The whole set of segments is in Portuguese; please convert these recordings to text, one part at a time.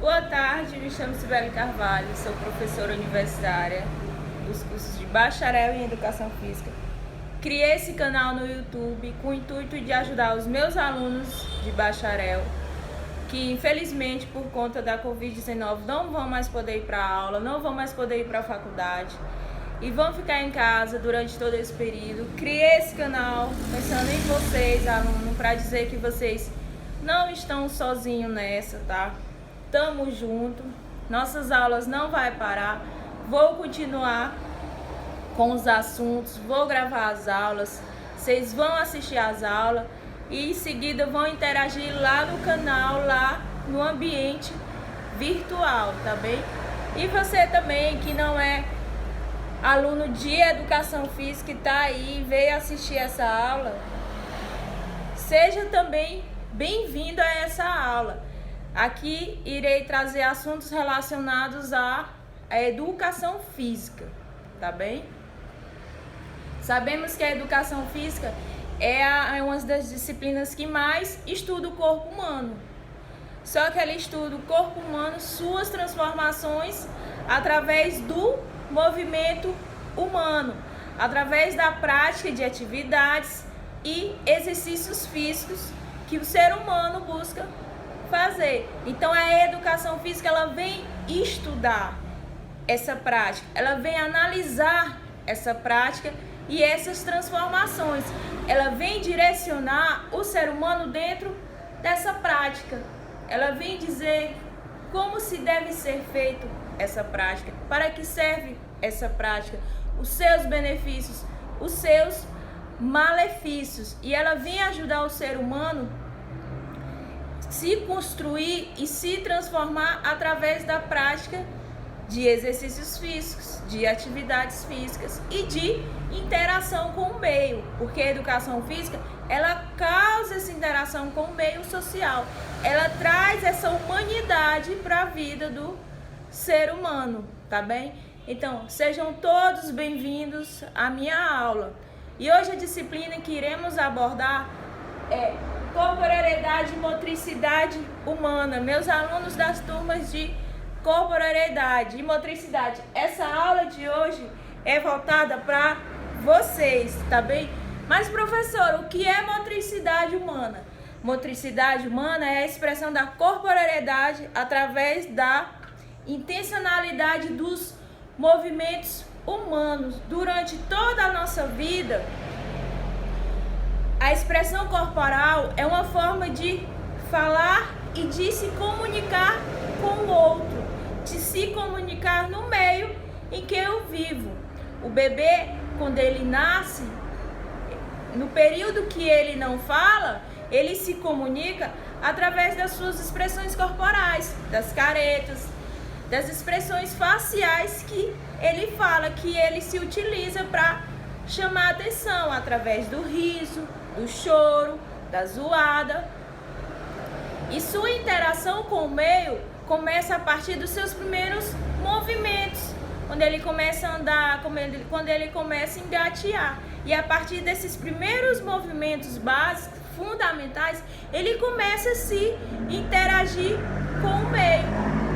Boa tarde, me chamo Sibeli Carvalho, sou professora universitária dos cursos de Bacharel em Educação Física. Criei esse canal no YouTube com o intuito de ajudar os meus alunos de Bacharel, que infelizmente por conta da Covid-19 não vão mais poder ir para a aula, não vão mais poder ir para a faculdade e vão ficar em casa durante todo esse período. Criei esse canal pensando em vocês, alunos, para dizer que vocês não estão sozinhos nessa, tá? Tamo junto, nossas aulas não vai parar, vou continuar com os assuntos, vou gravar as aulas, vocês vão assistir as aulas e em seguida vão interagir lá no canal, lá no ambiente virtual, tá bem? E você também que não é aluno de Educação Física e tá aí, veio assistir essa aula, seja também bem-vindo a essa aula. Aqui irei trazer assuntos relacionados à educação física, tá bem? Sabemos que a educação física é uma das disciplinas que mais estuda o corpo humano. Só que ela estuda o corpo humano, suas transformações através do movimento humano, através da prática de atividades e exercícios físicos que o ser humano busca fazer. Então a educação física ela vem estudar essa prática, ela vem analisar essa prática e essas transformações, ela vem direcionar o ser humano dentro dessa prática, ela vem dizer como se deve ser feito essa prática, para que serve essa prática, os seus benefícios, os seus malefícios, e ela vem ajudar o ser humano se construir e se transformar através da prática de exercícios físicos, de atividades físicas e de interação com o meio, porque a educação física, ela causa essa interação com o meio social, ela traz essa humanidade para a vida do ser humano, tá bem? Então, sejam todos bem-vindos à minha aula. E hoje a disciplina que iremos abordar é corporeidade e motricidade humana. Meus alunos das turmas de corporeidade e motricidade, essa aula de hoje é voltada para vocês, tá bem? Mas professor, o que é motricidade humana? Motricidade humana é a expressão da corporeidade através da intencionalidade dos movimentos humanos durante toda a nossa vida. A expressão corporal é uma forma de falar e de se comunicar com o outro, de se comunicar no meio em que eu vivo. O bebê, quando ele nasce, no período que ele não fala, ele se comunica através das suas expressões corporais, das caretas, das expressões faciais que ele fala, que ele se utiliza para chamar atenção, através do riso, do choro, da zoada. E sua interação com o meio começa a partir dos seus primeiros movimentos, quando ele começa a andar, quando ele começa a engatear. E a partir desses primeiros movimentos básicos, fundamentais, ele começa a se interagir com o meio.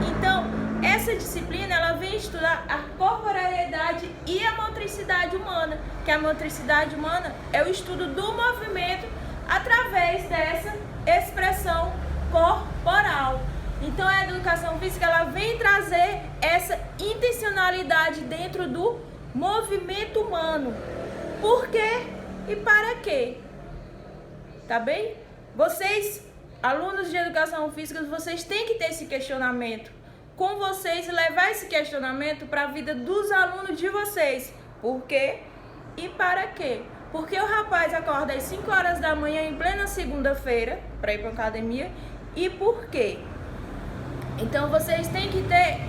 Então, essa disciplina ela vem estudar a corporeidade e a motricidade humana, que a motricidade humana é o estudo do movimento através dessa expressão corporal. Então a educação física ela vem trazer essa intencionalidade dentro do movimento humano. Por quê e para quê? Tá bem? Vocês, alunos de educação física, vocês têm que ter esse questionamento com vocês e levar esse questionamento para a vida dos alunos de vocês. Por quê e para quê? Porque o rapaz acorda às 5 horas da manhã em plena segunda-feira para ir para a academia e por quê? Então vocês têm que ter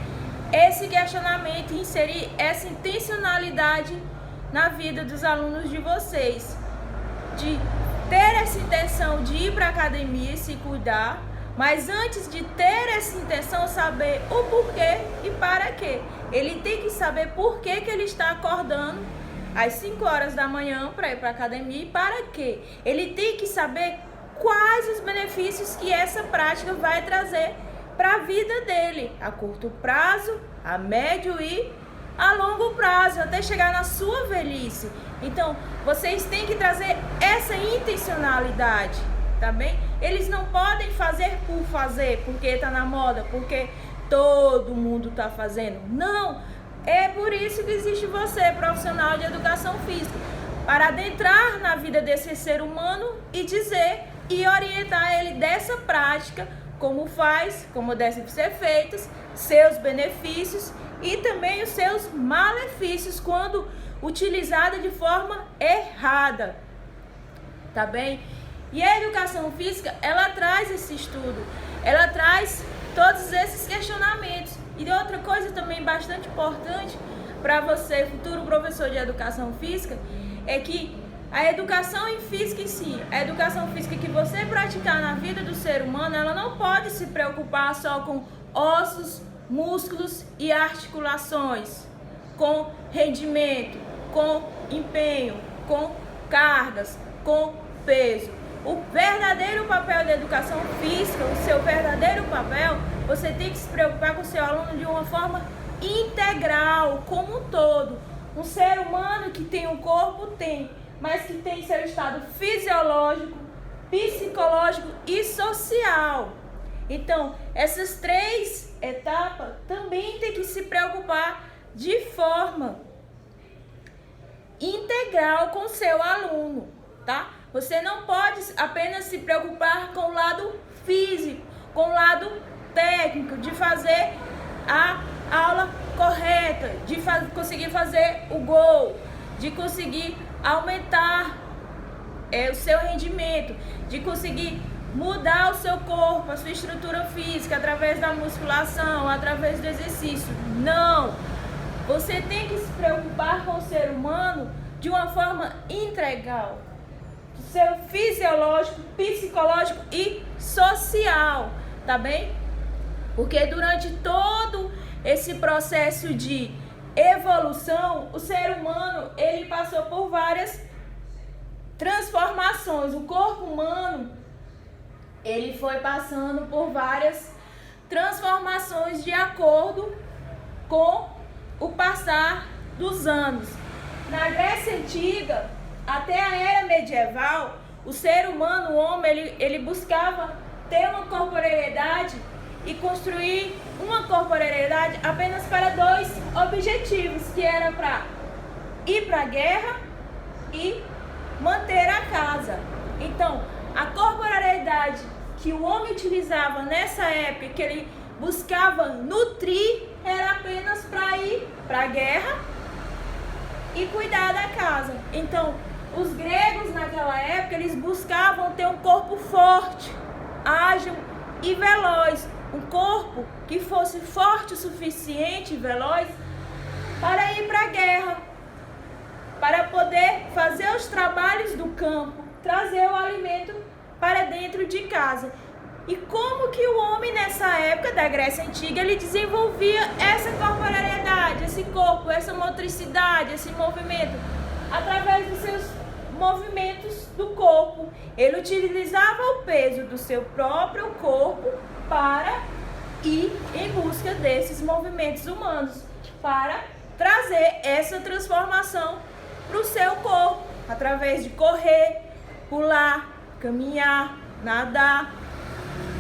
esse questionamento e inserir essa intencionalidade na vida dos alunos de vocês, de ter essa intenção de ir para a academia e se cuidar, mas antes de ter essa intenção, saber o porquê e para quê. Ele tem que saber por que ele está acordando às 5 horas da manhã para ir para a academia e para quê. Ele tem que saber quais os benefícios que essa prática vai trazer para a vida dele, a curto prazo, a médio e a longo prazo, até chegar na sua velhice. Então, vocês têm que trazer essa intencionalidade, tá bem? Eles não podem fazer por fazer, porque tá na moda, porque todo mundo tá fazendo. Não, é por isso que existe você, profissional de educação física, para adentrar na vida desse ser humano e dizer e orientar ele dessa prática, como faz, como deve ser feitos, seus benefícios e também os seus malefícios quando utilizada de forma errada, tá bem? E a educação física, ela traz esse estudo, ela traz todos esses questionamentos. E outra coisa também bastante importante para você, futuro professor de educação física, é que a educação em física em si, a educação física que você praticar na vida do ser humano, ela não pode se preocupar só com ossos, músculos e articulações, com rendimento, com empenho, com cargas, com peso. O verdadeiro papel da educação física, o seu verdadeiro papel, você tem que se preocupar com o seu aluno de uma forma integral, como um todo. Um ser humano que tem um corpo, tem, mas que tem seu estado fisiológico, psicológico e social. Então, essas três etapas também tem que se preocupar de forma integral com o seu aluno, tá? Você não pode apenas se preocupar com o lado físico, com o lado técnico, de fazer a aula correta, de conseguir fazer o gol, de conseguir aumentar o seu rendimento, de conseguir mudar o seu corpo, a sua estrutura física, através da musculação, através do exercício. Não! Você tem que se preocupar com o ser humano de uma forma integral. Seu fisiológico, psicológico e social, tá bem? Porque durante todo esse processo de evolução, o ser humano, ele passou por várias transformações. O corpo humano, ele foi passando por várias transformações de acordo com o passar dos anos. Na Grécia Antiga, até a era medieval, o ser humano, o homem, ele buscava ter uma corporeidade e construir uma corporeidade apenas para dois objetivos, que era para ir para a guerra e manter a casa. Então, a corporeidade que o homem utilizava nessa época, que ele buscava nutrir, era apenas para ir para a guerra e cuidar da casa. Então, os gregos naquela época, eles buscavam ter um corpo forte, ágil e veloz. Um corpo que fosse forte o suficiente e veloz para ir para a guerra, para poder fazer os trabalhos do campo, trazer o alimento para dentro de casa. E como que o homem nessa época da Grécia Antiga, ele desenvolvia essa corporeidade, esse corpo, essa motricidade, esse movimento? Através dos seus movimentos do corpo. Ele utilizava o peso do seu próprio corpo para ir em busca desses movimentos humanos, para trazer essa transformação para o seu corpo, através de correr, pular, caminhar, nadar,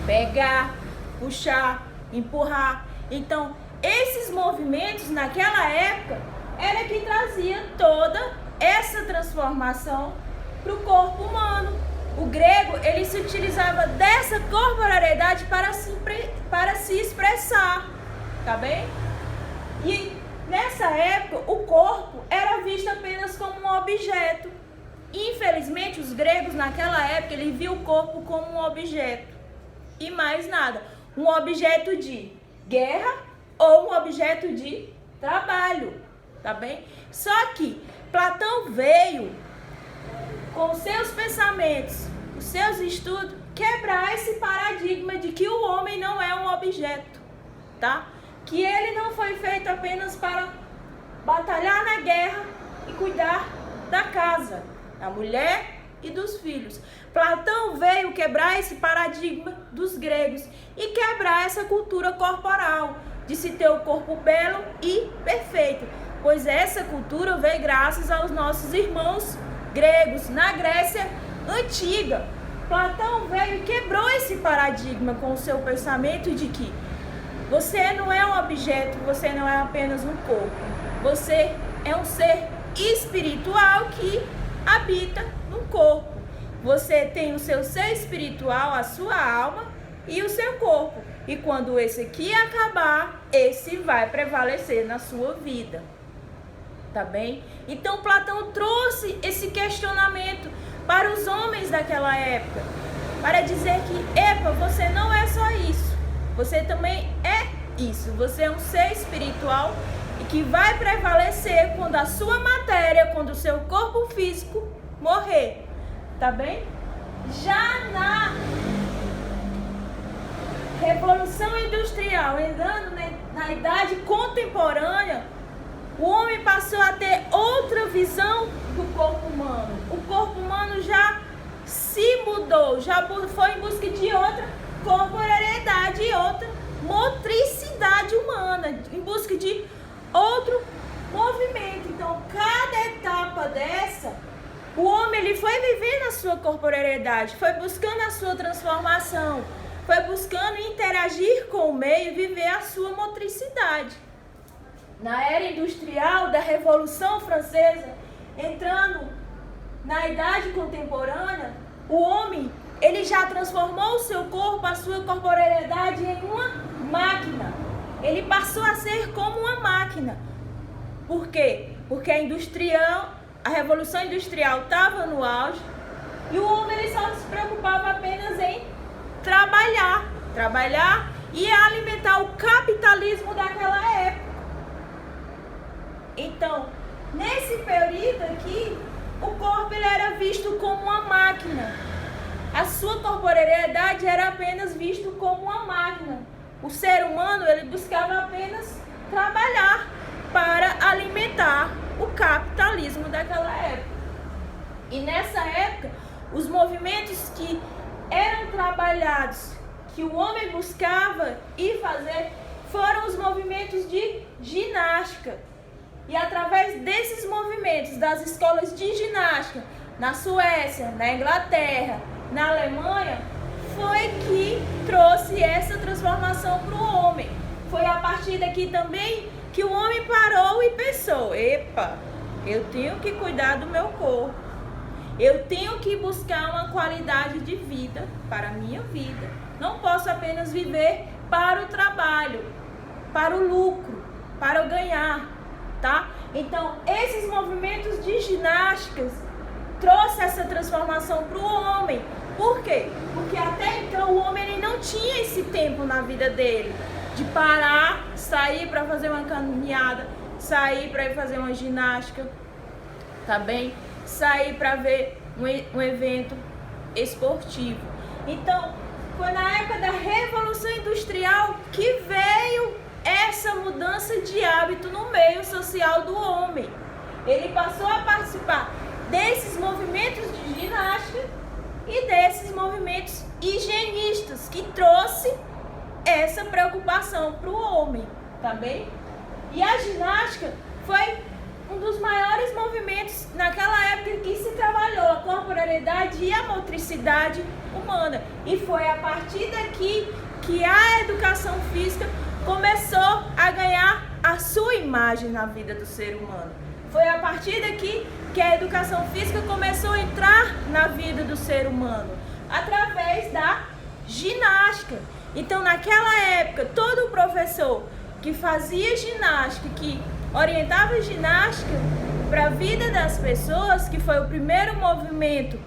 pegar, puxar, empurrar. Então, esses movimentos naquela época era que trazia toda essa transformação para o corpo humano. O grego, ele se utilizava dessa corporeidade para se expressar, tá bem? E nessa época, o corpo era visto apenas como um objeto. Infelizmente, os gregos naquela época, eles viam o corpo como um objeto. E mais nada, um objeto de guerra ou um objeto de trabalho, tá bem? Só que Platão veio com os seus pensamentos, os seus estudos, quebrar esse paradigma de que o homem não é um objeto, tá? Que ele não foi feito apenas para batalhar na guerra e cuidar da casa, da mulher e dos filhos. Platão veio quebrar esse paradigma dos gregos e quebrar essa cultura corporal de se ter o corpo belo e perfeito, pois essa cultura veio graças aos nossos irmãos gregos na Grécia Antiga. Platão veio e quebrou esse paradigma com o seu pensamento de que você não é um objeto, você não é apenas um corpo, você é um ser espiritual que habita no corpo. Você tem o seu ser espiritual, a sua alma e o seu corpo. E quando esse aqui acabar, esse vai prevalecer na sua vida. Tá bem? Então Platão trouxe esse questionamento para os homens daquela época, para dizer que, epa, você não é só isso, você também é isso, você é um ser espiritual e que vai prevalecer quando a sua matéria, quando o seu corpo físico morrer, tá bem? Já na Revolução Industrial, entrando na idade contemporânea, o homem passou a ter outra visão do corpo humano. O corpo humano já se mudou, já foi em busca de outra corporeidade e outra motricidade humana, em busca de outro movimento. Então, cada etapa dessa, o homem ele foi vivendo a sua corporeidade, foi buscando a sua transformação, foi buscando interagir com o meio e viver a sua motricidade. Na era industrial da Revolução Francesa, entrando na idade contemporânea, o homem ele já transformou o seu corpo, a sua corporeidade em uma máquina. Ele passou a ser como uma máquina. Por quê? Porque a Revolução Industrial estava no auge e o homem ele só se preocupava apenas em trabalhar e alimentar o capitalismo daquela época. Então, nesse período aqui, o corpo ele era visto como uma máquina. A sua corporeidade era apenas visto como uma máquina. O ser humano ele buscava apenas trabalhar para alimentar o capitalismo daquela época. E nessa época, os movimentos que eram trabalhados, que o homem buscava e fazer, foram os movimentos de ginástica. E através desses movimentos das escolas de ginástica, na Suécia, na Inglaterra, na Alemanha, foi que trouxe essa transformação para o homem. Foi a partir daqui também que o homem parou e pensou: epa, eu tenho que cuidar do meu corpo. Eu tenho que buscar uma qualidade de vida para a minha vida. Não posso apenas viver para o trabalho, para o lucro, para o ganhar, tá? Então, esses movimentos de ginásticas trouxe essa transformação para o homem. Por quê? Porque até então o homem ele não tinha esse tempo na vida dele de parar, sair para fazer uma caminhada, sair para ir fazer uma ginástica, tá bem? Sair para ver um evento esportivo. Então, foi na época da Revolução Industrial que veio essa mudança de hábito no meio social do homem. Ele passou a participar desses movimentos de ginástica e desses movimentos higienistas, que trouxe essa preocupação para o homem, tá bem? E a ginástica foi um dos maiores movimentos naquela época que se trabalhou a corporalidade e a motricidade humana. E foi a partir daqui que a educação física começou a ganhar a sua imagem na vida do ser humano. Foi a partir daqui que a educação física começou a entrar na vida do ser humano, através da ginástica. Então, naquela época, todo professor que fazia ginástica, que orientava ginástica para a vida das pessoas, que foi o primeiro movimento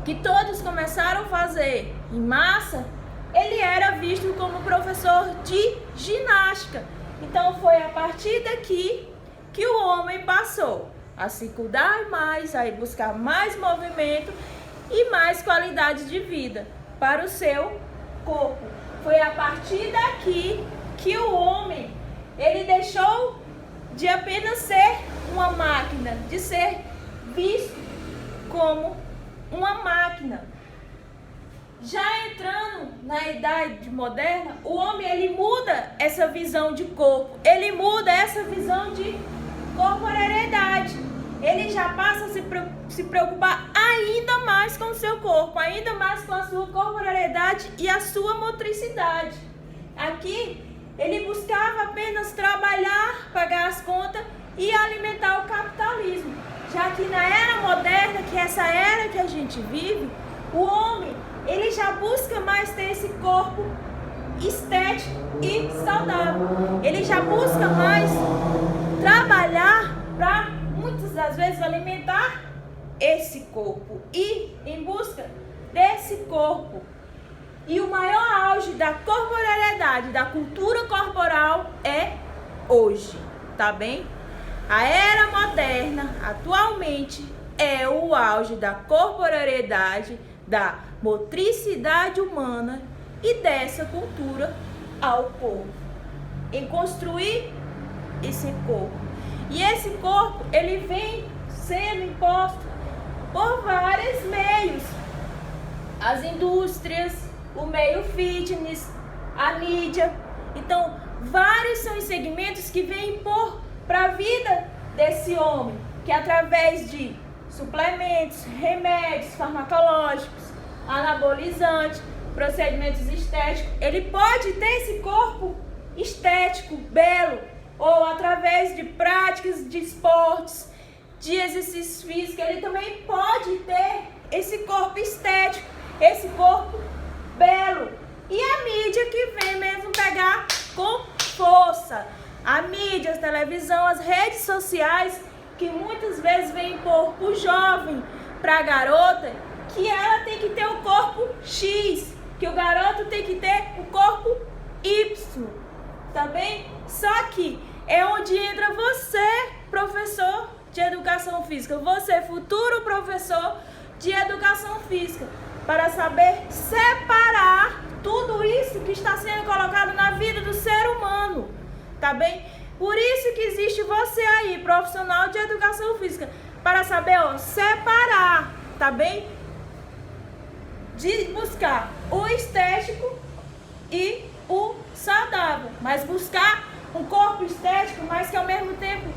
que todos começaram a fazer em massa, ele era visto como professor de ginástica. Então, foi a partir daqui que o homem passou a se cuidar mais, a buscar mais movimento e mais qualidade de vida para o seu corpo. Foi a partir daqui que o homem ele deixou de apenas ser uma máquina, de ser visto como uma máquina. Já entrando na idade moderna, o homem ele muda essa visão de corpo, ele muda essa visão de corporeidade. Ele já passa a se preocupar ainda mais com o seu corpo, ainda mais com a sua corporeidade e a sua motricidade. Aqui, ele buscava apenas trabalhar, pagar as contas e alimentar o capitalismo. Já que na era moderna, que é essa era que a gente vive, o homem ele já busca mais ter esse corpo estético e saudável. Ele já busca mais trabalhar para, muitas das vezes, alimentar esse corpo e em busca desse corpo. E o maior auge da corporeidade, da cultura corporal é hoje, tá bem? A era moderna, atualmente, é o auge da corporeidade, da motricidade humana e dessa cultura ao corpo, em construir esse corpo. E esse corpo, ele vem sendo imposto por vários meios. As indústrias, o meio fitness, a mídia. Então, vários são os segmentos que vêm impor para a vida desse homem, que através de suplementos, remédios farmacológicos, anabolizantes, procedimentos estéticos, ele pode ter esse corpo estético, belo, ou através de práticas de esportes, de exercícios físicos, ele também pode ter esse corpo estético, esse corpo belo. E a mídia que vem mesmo pegar com força. A mídia, a televisão, as redes sociais, que muitas vezes vem impor para o jovem, para a garota, que ela tem que ter o corpo X, que o garoto tem que ter o corpo Y, tá bem? Só que é onde entra você, professor de educação física, você, futuro professor de educação física, para saber separar tudo isso que está sendo colocado na vida do ser humano, tá bem? Por isso que existe você aí, profissional de educação física, para saber, separar, tá bem? De buscar o estético e o saudável, mas buscar um corpo estético, mas que ao mesmo tempo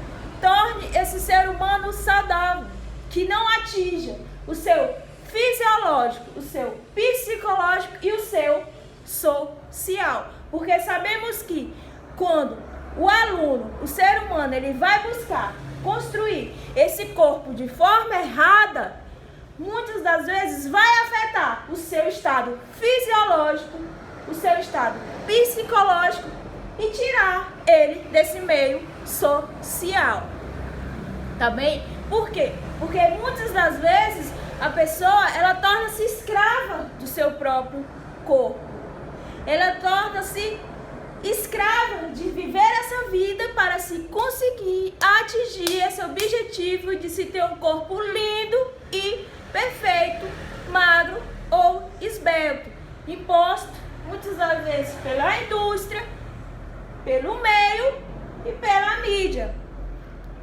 torne esse ser humano saudável, que não atinja o seu fisiológico, o seu psicológico e o seu social. Porque sabemos que quando o aluno, o ser humano, ele vai buscar construir esse corpo de forma errada, muitas das vezes vai afetar o seu estado fisiológico, o seu estado psicológico e tirar ele desse meio social. Tá bem? Por quê? Porque muitas das vezes a pessoa, ela torna-se escrava do seu próprio corpo. Ela torna-se escrava de viver essa vida para se conseguir atingir esse objetivo de se ter um corpo lindo e perfeito, magro ou esbelto, imposto muitas das vezes pela indústria, pelo meio e pela mídia.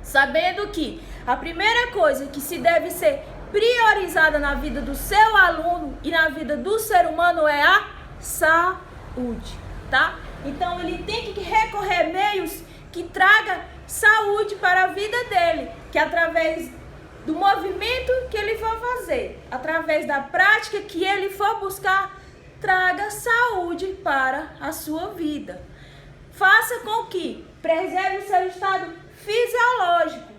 Sabendo que a primeira coisa que se deve ser priorizada na vida do seu aluno e na vida do ser humano é a saúde, tá? Então ele tem que recorrer a meios que tragam saúde para a vida dele, que através do movimento que ele for fazer, através da prática que ele for buscar, traga saúde para a sua vida. Faça com que preserve o seu estado fisiológico,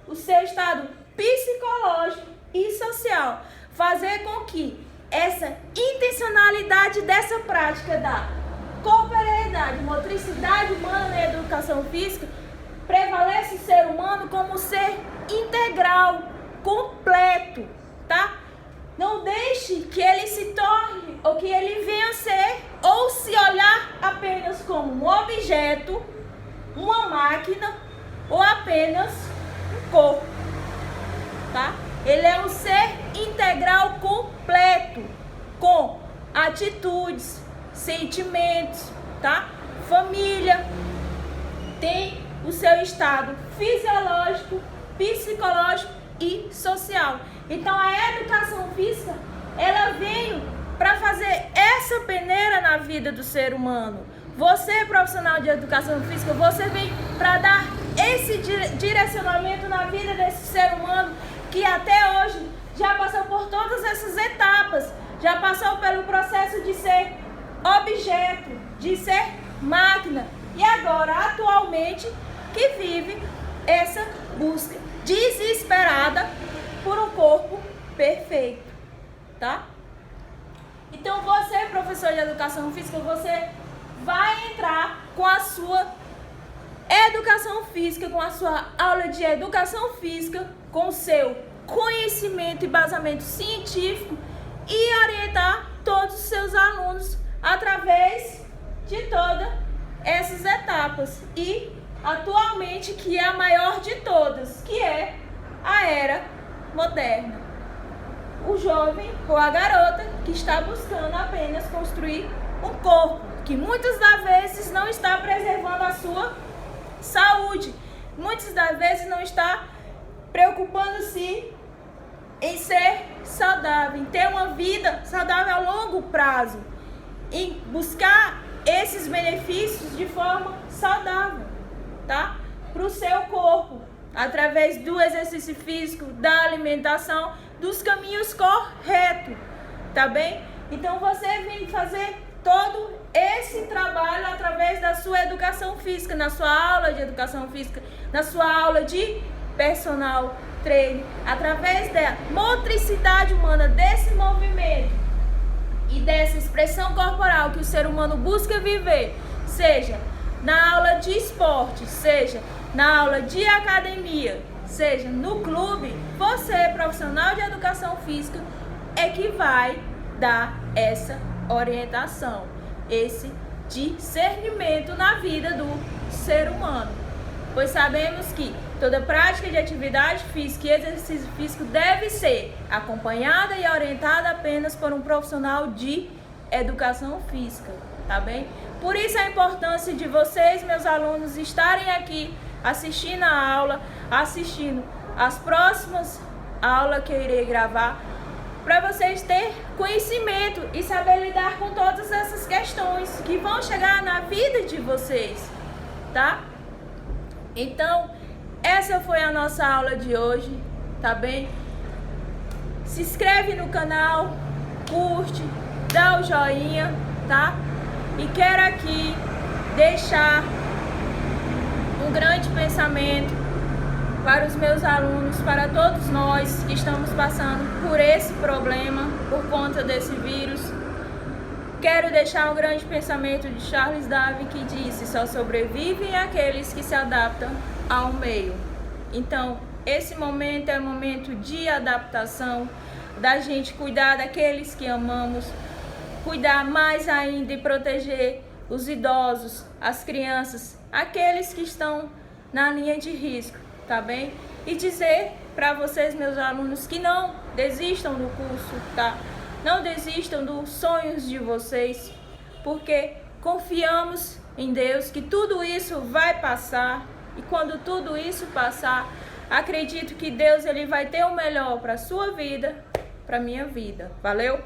o seu estado psicológico e social. Fazer com que essa intencionalidade dessa prática da corporeidade, motricidade humana na educação física, prevaleça o ser humano como um ser integral, completo, tá? Não deixe que ele se torne, ou que ele venha a ser, ou se olhar apenas como um objeto, uma máquina, ou apenas um corpo, tá? Ele é um ser integral completo, com atitudes, sentimentos, tá? Família, tem o seu estado fisiológico, psicológico e social. Então a educação física, ela veio para fazer essa peneira na vida do ser humano. Você, profissional de educação física, você vem para dar esse direcionamento na vida desse ser humano que até hoje já passou por todas essas etapas, já passou pelo processo de ser objeto, de ser máquina, e agora, atualmente, que vive essa busca desesperada por um corpo perfeito, tá? Então você, professor de educação física, você vai entrar com a sua educação física, com a sua aula de educação física, com o seu conhecimento e embasamento científico e orientar todos os seus alunos através de todas essas etapas. E atualmente, que é a maior de todas, que é a era moderna. O jovem ou a garota que está buscando apenas construir um corpo, que muitas das vezes não está preservando a sua saúde, muitas das vezes não está preocupando-se em ser saudável, em ter uma vida saudável a longo prazo, em buscar esses benefícios de forma saudável, tá? Para o seu corpo, através do exercício físico, da alimentação, dos caminhos corretos, tá bem? Então você vem fazer todo esse trabalho através da sua educação física, na sua aula de educação física, na sua aula de personal treino, através da motricidade humana, desse movimento e dessa expressão corporal que o ser humano busca viver, seja na aula de esporte, seja na aula de academia, seja no clube. Você, profissional de educação física, é que vai dar essa orientação, esse discernimento na vida do ser humano, pois sabemos que toda prática de atividade física e exercício físico deve ser acompanhada e orientada apenas por um profissional de educação física, tá bem? Por isso a importância de vocês, meus alunos, estarem aqui assistindo a aula, assistindo as próximas aulas que eu irei gravar, para vocês terem conhecimento e saber lidar com todas essas questões que vão chegar na vida de vocês, tá? Então, essa foi a nossa aula de hoje, tá bem? Se inscreve no canal, curte, dá o joinha, tá? E quero aqui deixar um grande pensamento para os meus alunos, para todos nós que estamos passando por esse problema, por conta desse vírus. Quero deixar um grande pensamento de Charles Darwin, que disse: só sobrevivem aqueles que se adaptam ao meio. Então, esse momento é um momento de adaptação, da gente cuidar daqueles que amamos, cuidar mais ainda e proteger os idosos, as crianças, aqueles que estão na linha de risco, tá bem? E dizer para vocês, meus alunos, que não desistam do curso, tá? Não desistam dos sonhos de vocês, porque confiamos em Deus que tudo isso vai passar. E quando tudo isso passar, acredito que Deus ele vai ter o melhor para a sua vida, para a minha vida. Valeu?